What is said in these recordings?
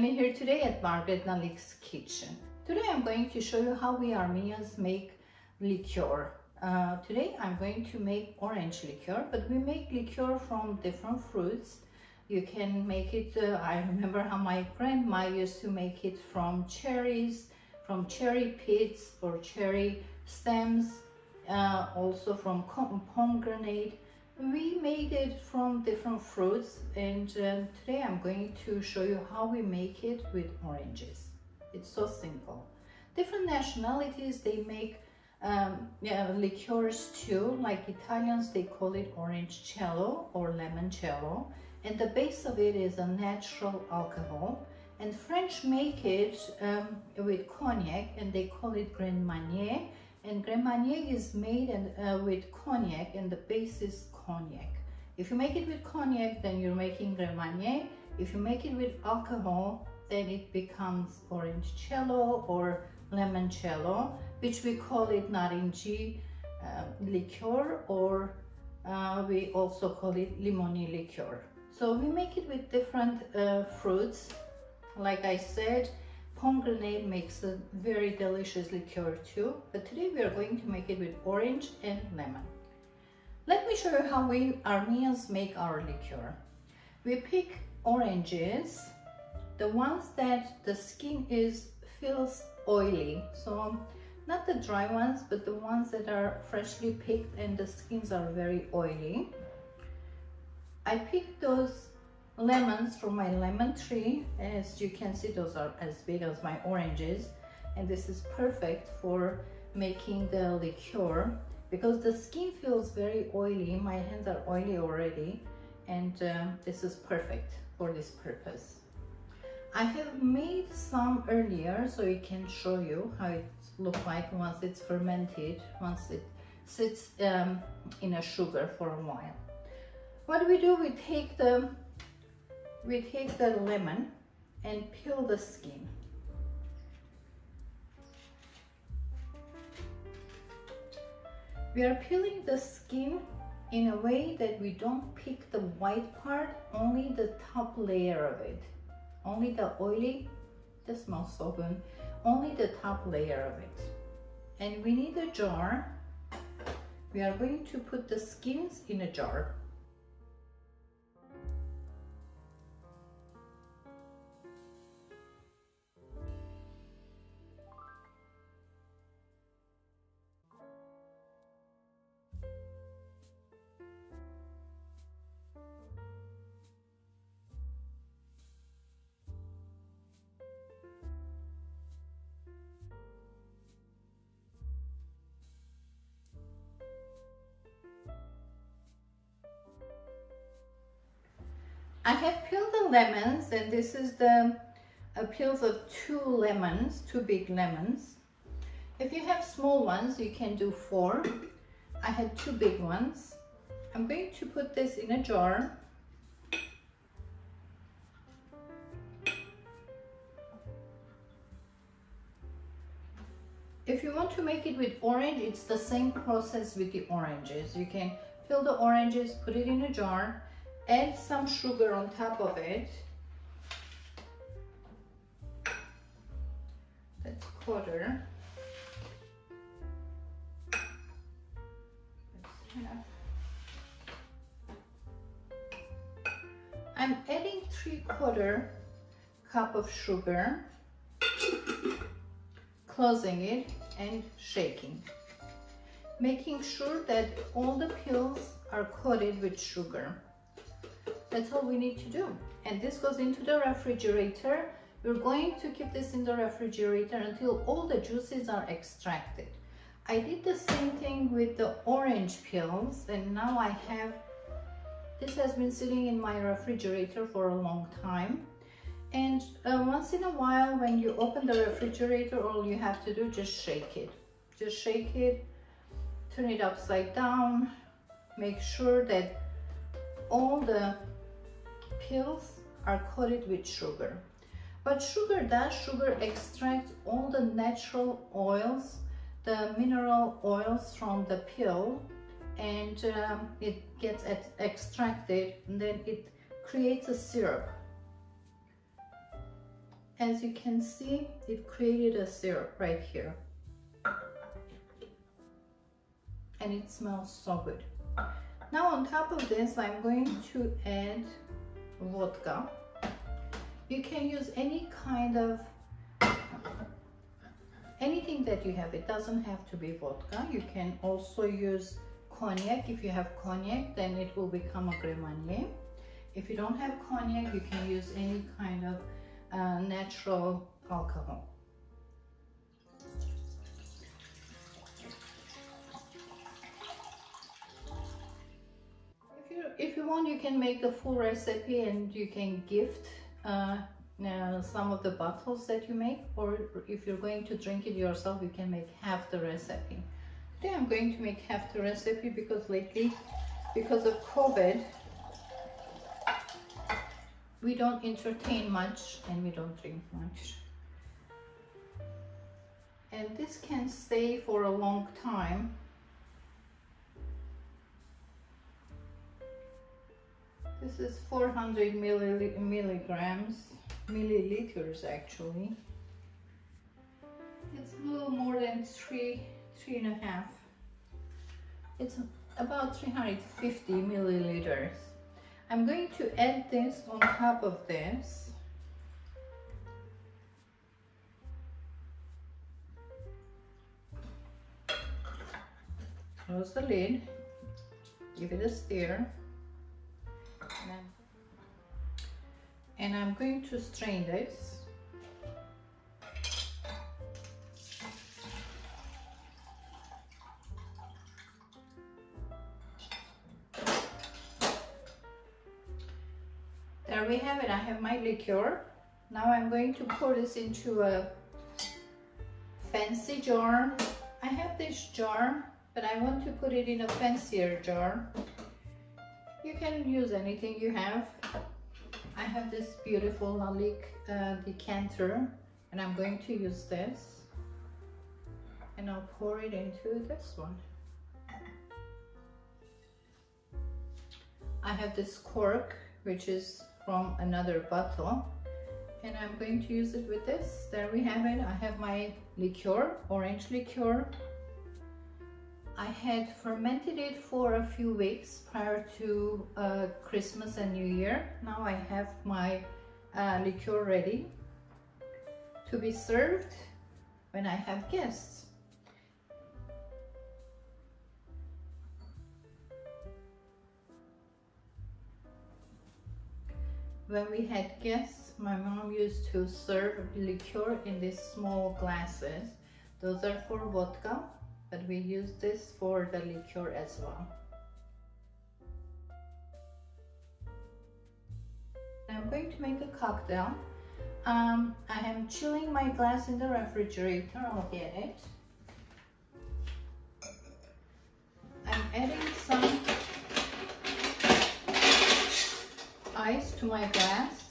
Amy here today at LALIK'S kitchen. Today I'm going to show you how we Armenians make liqueur. Today I'm going to make orange liqueur, but we make liqueur from different fruits. You can make it, I remember how my grandma used to make it from cherries, from cherry pits or cherry stems, also from pomegranate. We made it from different fruits, and today I'm going to show you how we make it with oranges. It's so simple. Different nationalities, they make liqueurs too. Like Italians, they call it orangecello or limoncello, and the base of it is a natural alcohol. And French make it with cognac, and they call it Grand Marnier. And Grand Marnier is made with cognac, and the base is cognac. If you make it with cognac, then you're making Grand Marnier. If you make it with alcohol, then it becomes orangecello or limoncello, which we call it Naringi Liqueur, or we also call it limoni liqueur. So we make it with different fruits. Like I said, pomegranate makes a very delicious liqueur too, but today we are going to make it with orange and lemon. Let me show you how we Armenians make our liqueur. We pick oranges, the ones that the skin feels oily, so not the dry ones, but the ones that are freshly picked and the skins are very oily. I pick those lemons from my lemon tree. As you can see, those are as big as my oranges, and this is perfect for making the liqueur because the skin feels very oily. My hands are oily already, and this is perfect for this purpose. I have made some earlier, so I can show you how it looks like once it's fermented, once it sits in a sugar for a while. What we do, we take the lemon and peel the skin. We are peeling the skin in a way that we don't pick the white part, only the top layer of it. Only the oily, this smells so good, only the top layer of it. And we need a jar. We are going to put the skins in a jar. I have peeled the lemons, and this is the peels of two big lemons. If you have small ones, you can do 4. I had 2 big ones. I'm going to put this in a jar. If you want to make it with orange, it's the same process with the oranges. You can peel the oranges, put it in a jar, add some sugar on top of it. That's 1/4. That's enough. I'm adding 3/4 cup of sugar, closing it and shaking, making sure that all the peels are coated with sugar. That's all we need to do. And this goes into the refrigerator. We're going to keep this in the refrigerator until all the juices are extracted. I did the same thing with the orange peels, and now this has been sitting in my refrigerator for a long time. And once in a while, when you open the refrigerator, all you have to do, just shake it. Just shake it, turn it upside down, make sure that all the peels are coated with sugar. What sugar does, sugar extracts all the natural oils, the mineral oils from the peel, and it gets extracted, and then it creates a syrup. as you can see, it created a syrup right here. And it smells so good. Now on top of this, I'm going to add vodka. You can use any kind of, anything that you have. It doesn't have to be vodka. You can also use cognac. If you have cognac, then it will become a Grand Marnier. If you don't have cognac, you can use any kind of natural alcohol. If you want, you can make the full recipe and you can gift some of the bottles that you make, or if you're going to drink it yourself, you can make half the recipe. Today I'm going to make half the recipe because lately, because of COVID, we don't entertain much and we don't drink much. And this can stay for a long time. This is 400 milliliters actually. It's a little more than three and a half. It's about 350 milliliters. I'm going to add this on top of this. Close the lid, give it a stir. And I'm going to strain this. There we have it. I have my liqueur. Now I'm going to pour this into a fancy jar. I have this jar, but I want to put it in a fancier jar. You can use anything you have. I have this beautiful LALIK decanter, and I'm going to use this. And I'll pour it into this one. I have this cork, which is from another bottle, and I'm going to use it with this. There we have it. I have my liqueur, orange liqueur. I had fermented it for a few weeks prior to Christmas and New Year. Now I have my liqueur ready to be served when I have guests. When we had guests, my mom used to serve liqueur in these small glasses. Those are for vodka, but we use this for the liqueur as well. I'm going to make a cocktail. I am chilling my glass in the refrigerator. I'll get it. I'm adding some ice to my glass.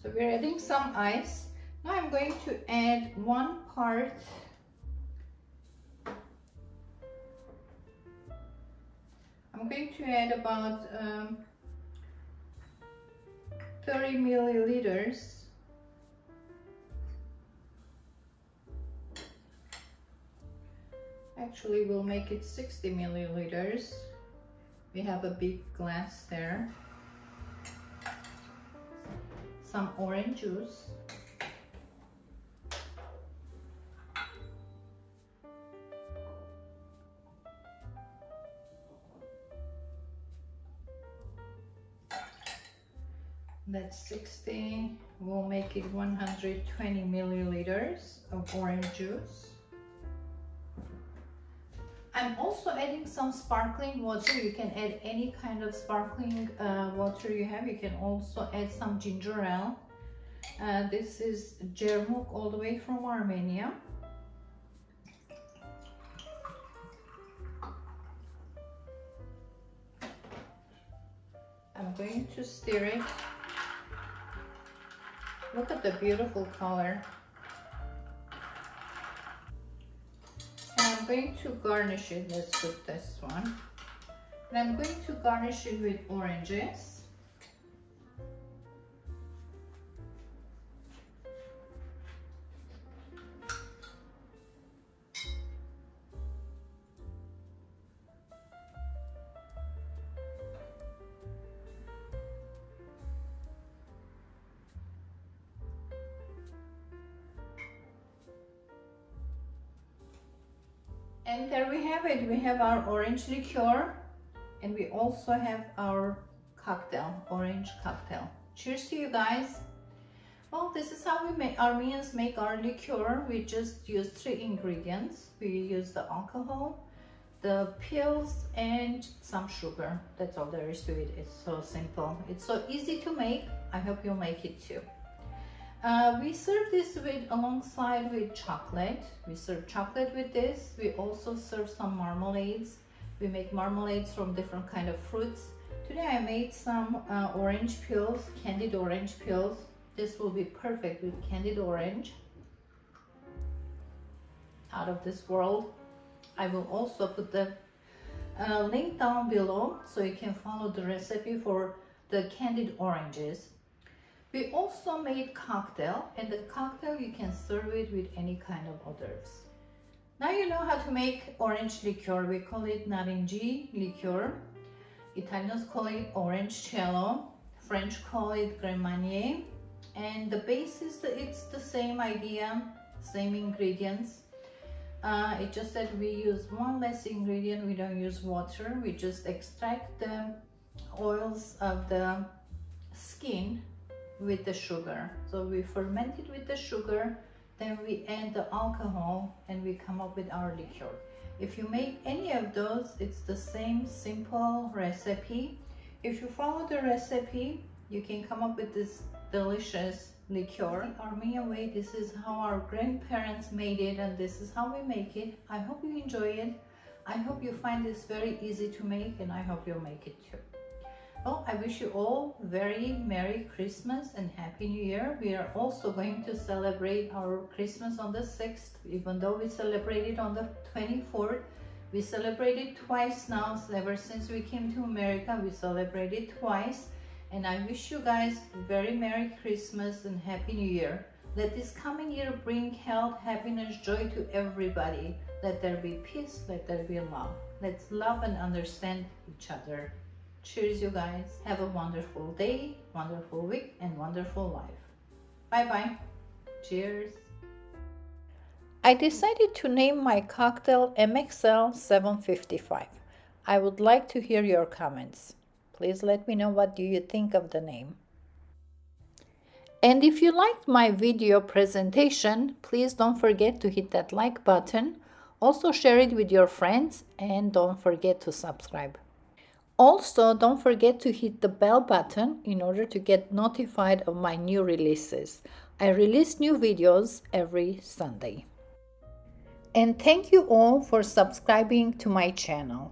So we're adding some ice. Now I'm going to add 1 part I'm going to add about 30 milliliters. Actually, we'll make it 60 milliliters. We have a big glass there. Some orange juice. That's 60. We'll make it 120 milliliters of orange juice. I'm also adding some sparkling water. You can add any kind of sparkling water you have. You can also add some ginger ale. This is Jermuk, all the way from Armenia. I'm going to stir it. Look at the beautiful color. And I'm going to garnish it. Let's put this one. And I'm going to garnish it with oranges. And there we have it. We have our orange liqueur, and we also have our cocktail, orange cocktail. Cheers to you guys. Well, this is how we make, Armenians make our liqueur. We just use 3 ingredients. We use the alcohol, the pills, and some sugar. That's all there is to it. It's so simple. It's so easy to make. I hope you'll make it too. We serve this alongside with chocolate. We serve chocolate with this. We also serve some marmalades. We make marmalades from different kind of fruits. Today I made some orange peels, candied orange peels. This will be perfect with candied orange. Out of this world. I will also put the link down below so you can follow the recipe for the candied oranges. We also made cocktail, and the cocktail you can serve it with any kind of hors d'oeuvres. Now you know how to make orange liqueur. We call it Naringi Liqueur. Italians call it orange cello. French call it Grandmanier. And the base is it's the same idea, same ingredients. It's just that we use one less ingredient. We don't use water. We just extract the oils of the skin with the sugar. So we ferment it with the sugar, then we add the alcohol, and we come up with our liqueur. If you make any of those, it's the same simple recipe. If you follow the recipe, you can come up with this delicious liqueur. The Armenian way, this is how our grandparents made it, and this is how we make it. I hope you enjoy it. I hope you find this very easy to make, and I hope you'll make it too. Well, I wish you all very Merry Christmas and Happy New Year. We are also going to celebrate our Christmas on the 6th, even though we celebrated on the 24th. We celebrated twice now. Ever since we came to America, we celebrated twice. And I wish you guys very Merry Christmas and Happy New Year. Let this coming year bring health, happiness, joy to everybody. Let there be peace, let there be love. Let's love and understand each other. Cheers, you guys. Have a wonderful day, wonderful week, and wonderful life. Bye-bye. Cheers. I decided to name my cocktail MXL 755. I would like to hear your comments. Please let me know what do you think of the name. And if you liked my video presentation, please don't forget to hit that like button. Also share it with your friends, and don't forget to subscribe. Also, don't forget to hit the bell button in order to get notified of my new releases. I release new videos every Sunday. And thank you all for subscribing to my channel.